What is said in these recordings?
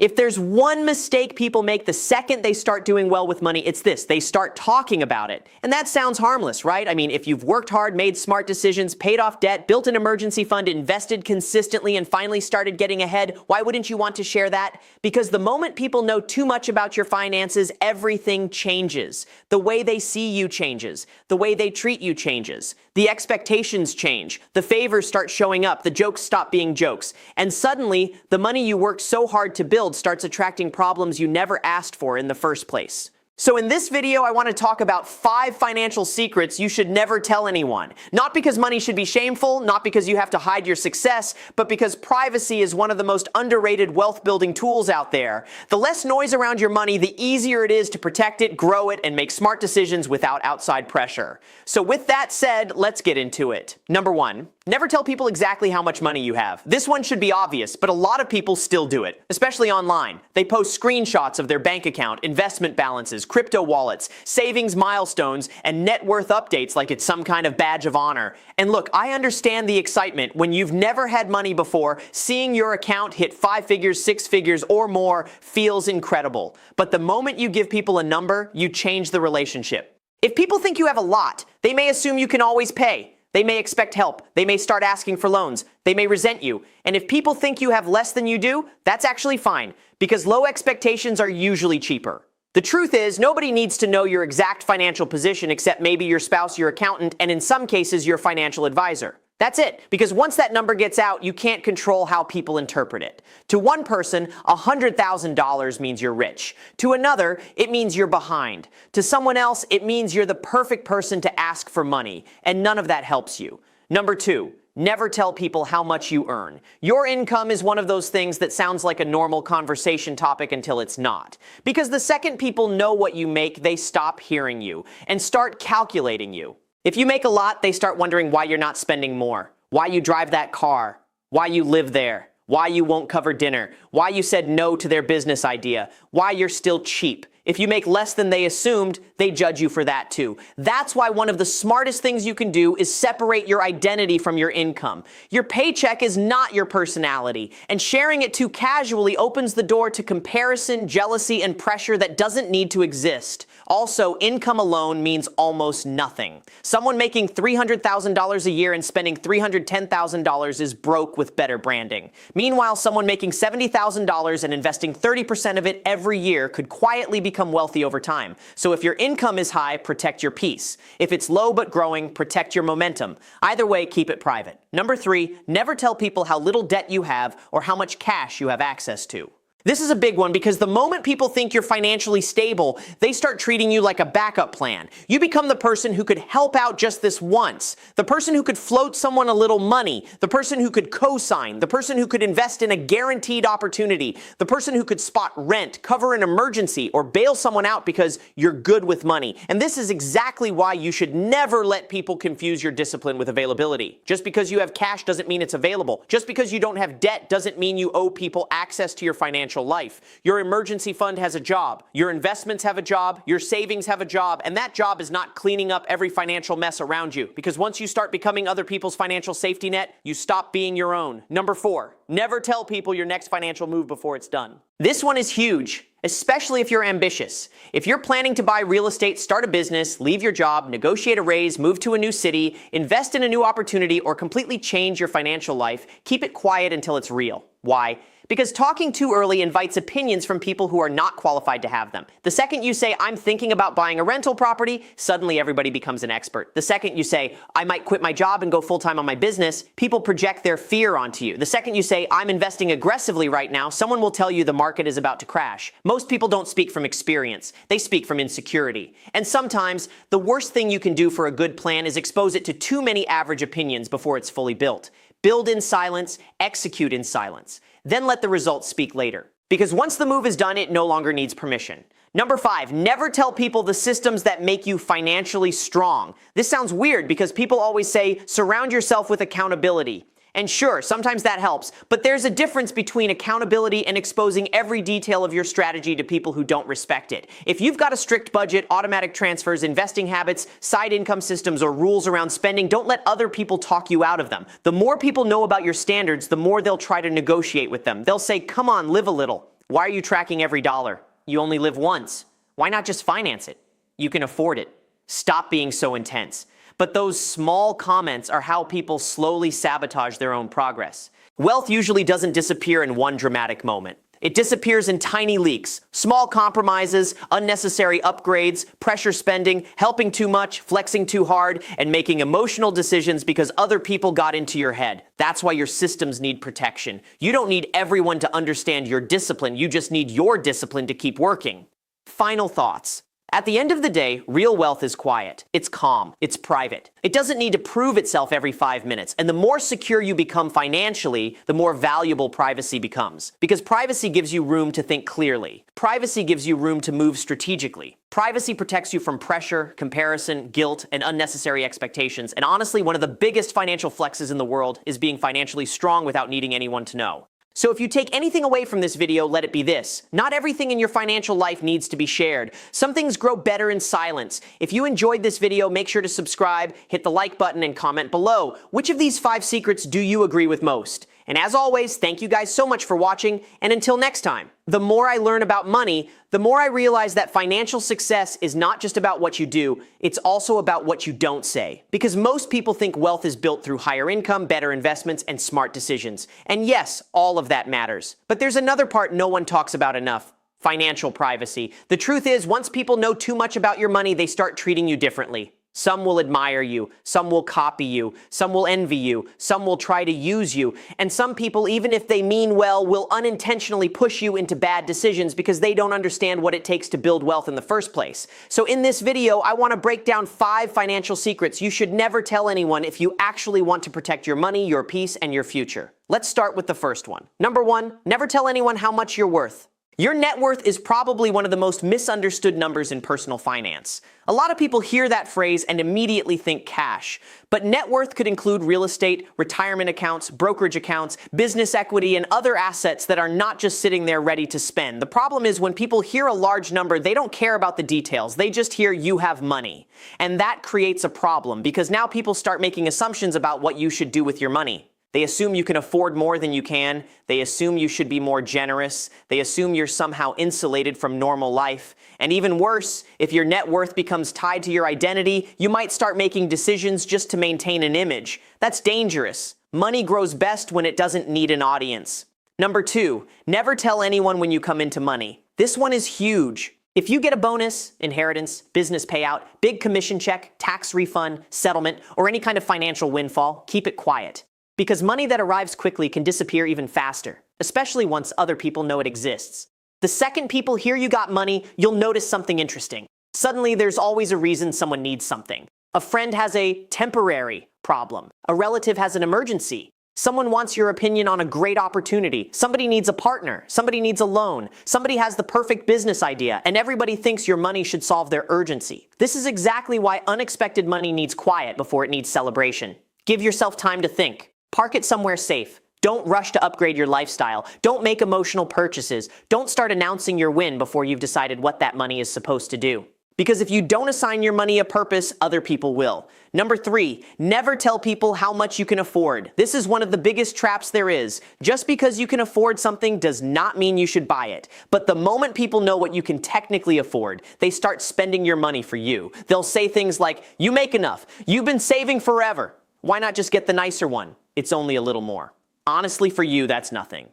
If there's one mistake people make the second they start doing well with money, it's this: they start talking about it. And that sounds harmless, right? I mean, if you've worked hard, made smart decisions, paid off debt, built an emergency fund, invested consistently, and finally started getting ahead, why wouldn't you want to share that? Because the moment people know too much about your finances, everything changes. The way they see you changes. The way they treat you changes. The expectations change. The favors start showing up. The jokes stop being jokes. And suddenly, the money you worked so hard to build starts attracting problems you never asked for in the first place. So in this video, I want to talk about 5 financial secrets you should never tell anyone. Not because money should be shameful, not because you have to hide your success, but because privacy is one of the most underrated wealth-building tools out there. The less noise around your money, the easier it is to protect it, grow it, and make smart decisions without outside pressure. So with that said, let's get into it. Number 1. Never tell people exactly how much money you have. This one should be obvious, but a lot of people still do it, especially online. They post screenshots of their bank account, investment balances, crypto wallets, savings milestones, and net worth updates like it's some kind of badge of honor. And look, I understand the excitement when you've never had money before. Seeing your account hit 5 figures, 6 figures, or more feels incredible. But the moment you give people a number, you change the relationship. If people think you have a lot, they may assume you can always pay. They may expect help. They may start asking for loans. They may resent you. And if people think you have less than you do, that's actually fine, because low expectations are usually cheaper. The truth is, nobody needs to know your exact financial position except maybe your spouse, your accountant, and in some cases, your financial advisor. That's it, because once that number gets out, you can't control how people interpret it. To one person, $100,000 means you're rich. To another, it means you're behind. To someone else, it means you're the perfect person to ask for money, and none of that helps you. Number 2, never tell people how much you earn. Your income is one of those things that sounds like a normal conversation topic until it's not. Because the second people know what you make, they stop hearing you and start calculating you. If you make a lot, they start wondering why you're not spending more, why you drive that car, why you live there, why you won't cover dinner, why you said no to their business idea, why you're still cheap. If you make less than they assumed, they judge you for that too. That's why one of the smartest things you can do is separate your identity from your income. Your paycheck is not your personality, and sharing it too casually opens the door to comparison, jealousy, and pressure that doesn't need to exist. Also, income alone means almost nothing. Someone making $300,000 a year and spending $310,000 is broke with better branding. Meanwhile, someone making $70,000 and investing 30% of it every year could quietly become wealthy over time. So if your income is high, protect your peace. If it's low but growing, protect your momentum. Either way, keep it private. Number 3, never tell people how little debt you have or how much cash you have access to. This is a big one because the moment people think you're financially stable, they start treating you like a backup plan. You become the person who could help out just this once, the person who could float someone a little money, the person who could co-sign, the person who could invest in a guaranteed opportunity, the person who could spot rent, cover an emergency, or bail someone out because you're good with money. And this is exactly why you should never let people confuse your discipline with availability. Just because you have cash doesn't mean it's available. Just because you don't have debt doesn't mean you owe people access to your financial life. Your emergency fund has a job. Your investments have a job. Your savings have a job. And that job is not cleaning up every financial mess around you. Because once you start becoming other people's financial safety net, you stop being your own. Number 4, never tell people your next financial move before it's done. This one is huge, especially if you're ambitious. If you're planning to buy real estate, start a business, leave your job, negotiate a raise, move to a new city, invest in a new opportunity, or completely change your financial life, keep it quiet until it's real. Why? Because talking too early invites opinions from people who are not qualified to have them. The second you say, I'm thinking about buying a rental property, suddenly everybody becomes an expert. The second you say, I might quit my job and go full-time on my business, people project their fear onto you. The second you say, I'm investing aggressively right now, someone will tell you the market is about to crash. Most people don't speak from experience. They speak from insecurity. And sometimes, the worst thing you can do for a good plan is expose it to too many average opinions before it's fully built. Build in silence, execute in silence. Then let the results speak later. Because once the move is done, it no longer needs permission. Number 5, never tell people the systems that make you financially strong. This sounds weird because people always say, surround yourself with accountability. And sure, sometimes that helps, but there's a difference between accountability and exposing every detail of your strategy to people who don't respect it. If you've got a strict budget, automatic transfers, investing habits, side income systems, or rules around spending, don't let other people talk you out of them. The more people know about your standards, the more they'll try to negotiate with them. They'll say, come on, live a little. Why are you tracking every dollar? You only live once. Why not just finance it? You can afford it. Stop being so intense. But those small comments are how people slowly sabotage their own progress. Wealth usually doesn't disappear in one dramatic moment. It disappears in tiny leaks, small compromises, unnecessary upgrades, pressure spending, helping too much, flexing too hard, and making emotional decisions because other people got into your head. That's why your systems need protection. You don't need everyone to understand your discipline. You just need your discipline to keep working. Final thoughts. At the end of the day, real wealth is quiet. It's calm. It's private. It doesn't need to prove itself every 5 minutes. And the more secure you become financially, the more valuable privacy becomes. Because privacy gives you room to think clearly. Privacy gives you room to move strategically. Privacy protects you from pressure, comparison, guilt, and unnecessary expectations. And honestly, one of the biggest financial flexes in the world is being financially strong without needing anyone to know. So if you take anything away from this video, let it be this. Not everything in your financial life needs to be shared. Some things grow better in silence. If you enjoyed this video, make sure to subscribe, hit the like button, and comment below. Which of these 5 secrets do you agree with most? And as always, thank you guys so much for watching, and until next time. The more I learn about money, the more I realize that financial success is not just about what you do, it's also about what you don't say. Because most people think wealth is built through higher income, better investments, and smart decisions. And yes, all of that matters. But there's another part no one talks about enough. Financial privacy. The truth is, once people know too much about your money, they start treating you differently. Some will admire you, some will copy you, some will envy you, some will try to use you, and some people, even if they mean well, will unintentionally push you into bad decisions because they don't understand what it takes to build wealth in the first place. So in this video, I want to break down 5 financial secrets you should never tell anyone if you actually want to protect your money, your peace, and your future. Let's start with the first one. Number 1, never tell anyone how much you're worth. Your net worth is probably one of the most misunderstood numbers in personal finance. A lot of people hear that phrase and immediately think cash. But net worth could include real estate, retirement accounts, brokerage accounts, business equity, and other assets that are not just sitting there ready to spend. The problem is when people hear a large number, they don't care about the details. They just hear you have money. And that creates a problem because now people start making assumptions about what you should do with your money. They assume you can afford more than you can. They assume you should be more generous. They assume you're somehow insulated from normal life. And even worse, if your net worth becomes tied to your identity, you might start making decisions just to maintain an image. That's dangerous. Money grows best when it doesn't need an audience. Number 2, never tell anyone when you come into money. This one is huge. If you get a bonus, inheritance, business payout, big commission check, tax refund, settlement, or any kind of financial windfall, keep it quiet. Because money that arrives quickly can disappear even faster, especially once other people know it exists. The second people hear you got money, you'll notice something interesting. Suddenly, there's always a reason someone needs something. A friend has a temporary problem. A relative has an emergency. Someone wants your opinion on a great opportunity. Somebody needs a partner. Somebody needs a loan. Somebody has the perfect business idea, and everybody thinks your money should solve their urgency. This is exactly why unexpected money needs quiet before it needs celebration. Give yourself time to think. Park it somewhere safe. Don't rush to upgrade your lifestyle. Don't make emotional purchases. Don't start announcing your win before you've decided what that money is supposed to do. Because if you don't assign your money a purpose, other people will. Number 3, never tell people how much you can afford. This is one of the biggest traps there is. Just because you can afford something does not mean you should buy it. But the moment people know what you can technically afford, they start spending your money for you. They'll say things like, "You make enough. You've been saving forever. Why not just get the nicer one? It's only a little more." Honestly, for you, that's nothing.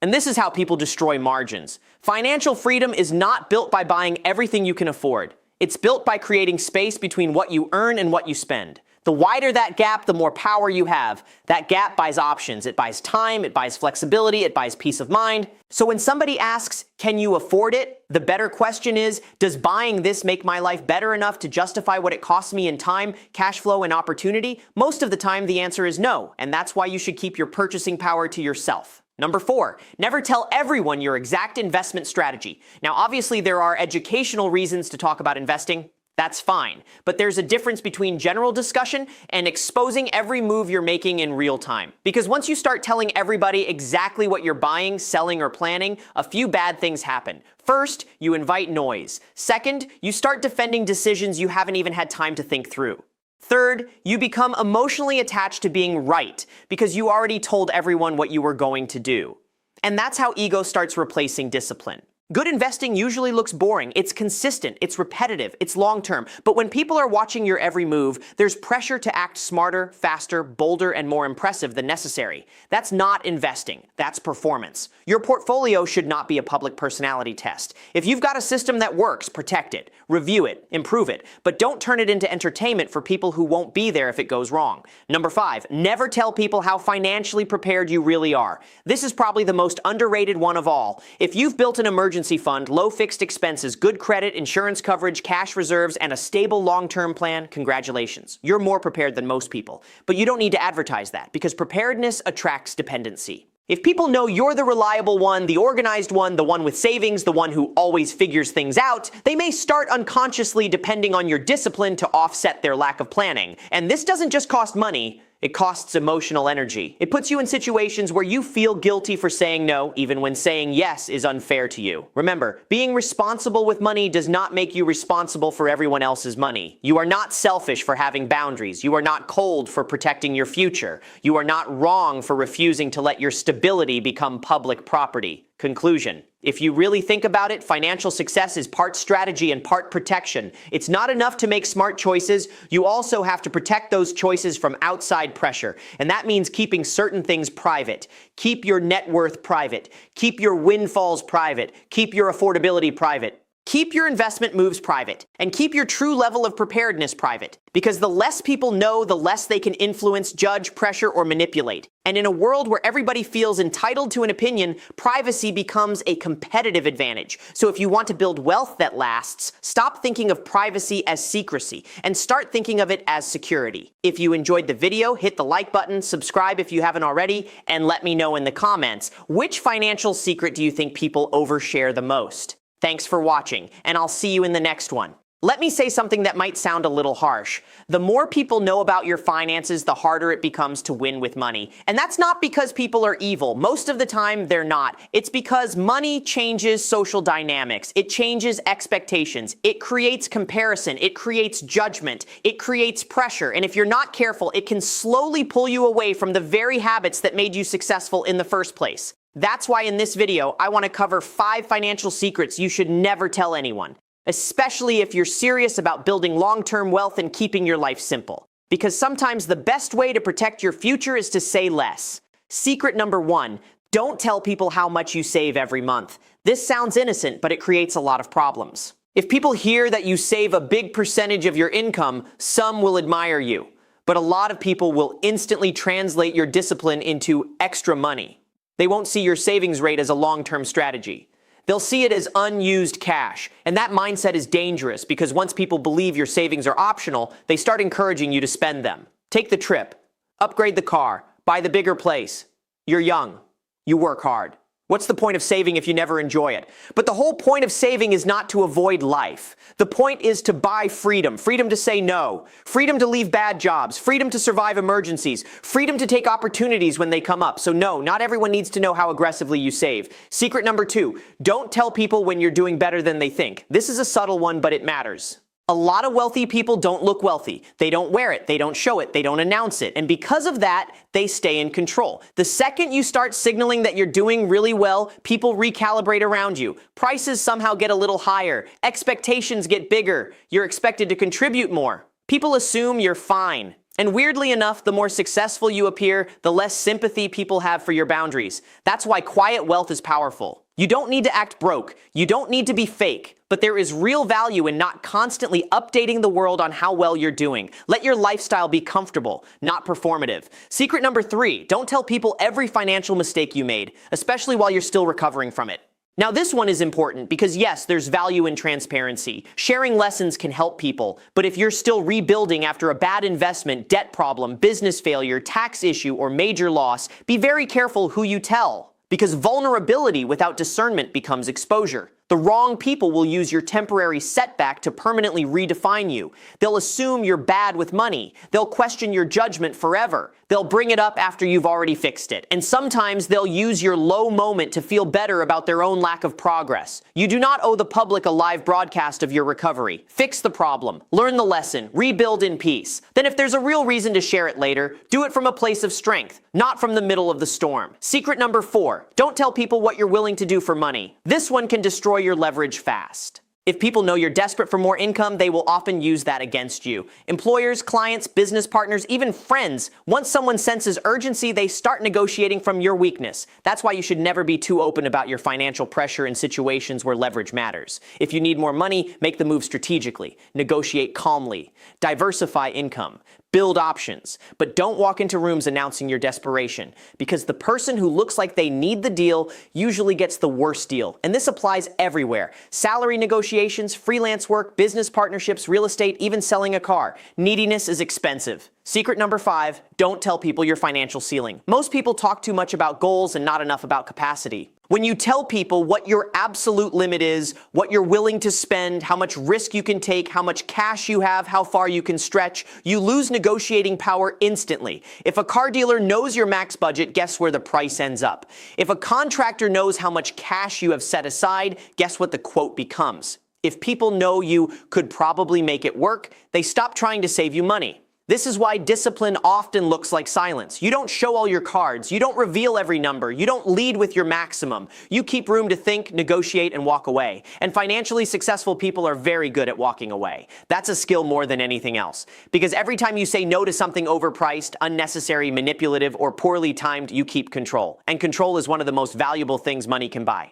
And this is how people destroy margins. Financial freedom is not built by buying everything you can afford. It's built by creating space between what you earn and what you spend. The wider that gap, the more power you have. That gap buys options. It buys time, it buys flexibility, it buys peace of mind. So when somebody asks, "Can you afford it?" the better question is, does buying this make my life better enough to justify what it costs me in time, cash flow, and opportunity? Most of the time, the answer is no, and that's why you should keep your purchasing power to yourself. Number 4, never tell everyone your exact investment strategy. Now, obviously, there are educational reasons to talk about investing. That's fine. But there's a difference between general discussion and exposing every move you're making in real time. Because once you start telling everybody exactly what you're buying, selling, or planning, a few bad things happen. First, you invite noise. Second, you start defending decisions you haven't even had time to think through. Third, you become emotionally attached to being right because you already told everyone what you were going to do. And that's how ego starts replacing discipline. Good investing usually looks boring. It's consistent, it's repetitive, it's long-term. But when people are watching your every move, there's pressure to act smarter, faster, bolder, and more impressive than necessary. That's not investing, that's performance. Your portfolio should not be a public personality test. If you've got a system that works, protect it, review it, improve it, but don't turn it into entertainment for people who won't be there if it goes wrong. Number 5, never tell people how financially prepared you really are. This is probably the most underrated one of all. If you've built an emergency fund, low fixed expenses, good credit, insurance coverage, cash reserves, and a stable long-term plan, congratulations. You're more prepared than most people. But you don't need to advertise that, because preparedness attracts dependency. If people know you're the reliable one, the organized one, the one with savings, the one who always figures things out, they may start unconsciously depending on your discipline to offset their lack of planning. And this doesn't just cost money. It costs emotional energy. It puts you in situations where you feel guilty for saying no, even when saying yes is unfair to you. Remember, being responsible with money does not make you responsible for everyone else's money. You are not selfish for having boundaries. You are not cold for protecting your future. You are not wrong for refusing to let your stability become public property. Conclusion. If you really think about it, financial success is part strategy and part protection. It's not enough to make smart choices. You also have to protect those choices from outside pressure. And that means keeping certain things private. Keep your net worth private. Keep your windfalls private. Keep your affordability private. Keep your investment moves private, and keep your true level of preparedness private, because the less people know, the less they can influence, judge, pressure, or manipulate. And in a world where everybody feels entitled to an opinion, privacy becomes a competitive advantage. So if you want to build wealth that lasts, stop thinking of privacy as secrecy, and start thinking of it as security. If you enjoyed the video, hit the like button, subscribe if you haven't already, and let me know in the comments, which financial secret do you think people overshare the most? Thanks for watching, and I'll see you in the next one. Let me say something that might sound a little harsh. The more people know about your finances, the harder it becomes to win with money. And that's not because people are evil. Most of the time, they're not. It's because money changes social dynamics. It changes expectations. It creates comparison. It creates judgment. It creates pressure. And if you're not careful, it can slowly pull you away from the very habits that made you successful in the first place. That's why in this video, I want to cover 5 financial secrets you should never tell anyone, especially if you're serious about building long-term wealth and keeping your life simple. Because sometimes the best way to protect your future is to say less. Secret number 1, don't tell people how much you save every month. This sounds innocent, but it creates a lot of problems. If people hear that you save a big percentage of your income, some will admire you. But a lot of people will instantly translate your discipline into extra money. They won't see your savings rate as a long-term strategy. They'll see it as unused cash. And that mindset is dangerous because once people believe your savings are optional, they start encouraging you to spend them. Take the trip, upgrade the car, buy the bigger place. You're young. You work hard. What's the point of saving if you never enjoy it? But the whole point of saving is not to avoid life. The point is to buy freedom. Freedom to say no. Freedom to leave bad jobs. Freedom to survive emergencies. Freedom to take opportunities when they come up. So no, not everyone needs to know how aggressively you save. Secret number 2, don't tell people when you're doing better than they think. This is a subtle one, but it matters. A lot of wealthy people don't look wealthy. They don't wear it, they don't show it, they don't announce it. And because of that, they stay in control. The second you start signaling that you're doing really well, people recalibrate around you. Prices somehow get a little higher. Expectations get bigger. You're expected to contribute more. People assume you're fine. And weirdly enough, the more successful you appear, the less sympathy people have for your boundaries. That's why quiet wealth is powerful. You don't need to act broke. You don't need to be fake. But there is real value in not constantly updating the world on how well you're doing. Let your lifestyle be comfortable, not performative. Secret number 3, don't tell people every financial mistake you made, especially while you're still recovering from it. Now this one is important because yes, there's value in transparency. Sharing lessons can help people, but if you're still rebuilding after a bad investment, debt problem, business failure, tax issue, or major loss, be very careful who you tell. Because vulnerability without discernment becomes exposure. The wrong people will use your temporary setback to permanently redefine you. They'll assume you're bad with money. They'll question your judgment forever. They'll bring it up after you've already fixed it. And sometimes they'll use your low moment to feel better about their own lack of progress. You do not owe the public a live broadcast of your recovery. Fix the problem. Learn the lesson. Rebuild in peace. Then if there's a real reason to share it later, do it from a place of strength, not from the middle of the storm. Secret number 4, don't tell people what you're willing to do for money. This one can destroy your leverage fast. If people know you're desperate for more income, they will often use that against you. Employers, clients, business partners, even friends, once someone senses urgency, they start negotiating from your weakness. That's why you should never be too open about your financial pressure in situations where leverage matters. If you need more money, make the move strategically. Negotiate calmly. Diversify income. Build options, but don't walk into rooms announcing your desperation, because the person who looks like they need the deal usually gets the worst deal, and this applies everywhere. Salary negotiations, freelance work, business partnerships, real estate, even selling a car. Neediness is expensive. Secret number 5, don't tell people your financial ceiling. Most people talk too much about goals and not enough about capacity. When you tell people what your absolute limit is, what you're willing to spend, how much risk you can take, how much cash you have, how far you can stretch, you lose negotiating power instantly. If a car dealer knows your max budget, guess where the price ends up? If a contractor knows how much cash you have set aside, guess what the quote becomes? If people know you could probably make it work, they stop trying to save you money. This is why discipline often looks like silence. You don't show all your cards. You don't reveal every number. You don't lead with your maximum. You keep room to think, negotiate, and walk away. And financially successful people are very good at walking away. That's a skill more than anything else. Because every time you say no to something overpriced, unnecessary, manipulative, or poorly timed, you keep control. And control is one of the most valuable things money can buy.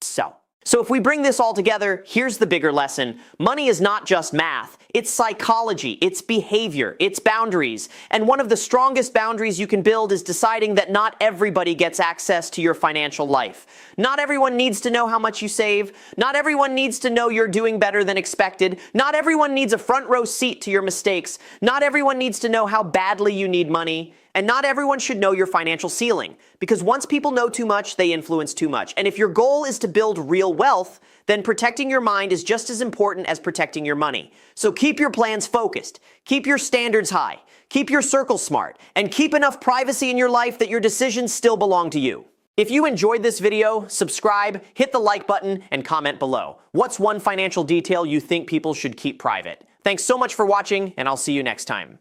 So if we bring this all together, here's the bigger lesson. Money is not just math. It's psychology, it's behavior, it's boundaries. And one of the strongest boundaries you can build is deciding that not everybody gets access to your financial life. Not everyone needs to know how much you save. Not everyone needs to know you're doing better than expected. Not everyone needs a front row seat to your mistakes. Not everyone needs to know how badly you need money. And not everyone should know your financial ceiling, because once people know too much, they influence too much. And if your goal is to build real wealth, then protecting your mind is just as important as protecting your money. So keep your plans focused, keep your standards high, keep your circle smart, and keep enough privacy in your life that your decisions still belong to you. If you enjoyed this video, subscribe, hit the like button, and comment below. What's one financial detail you think people should keep private? Thanks so much for watching, and I'll see you next time.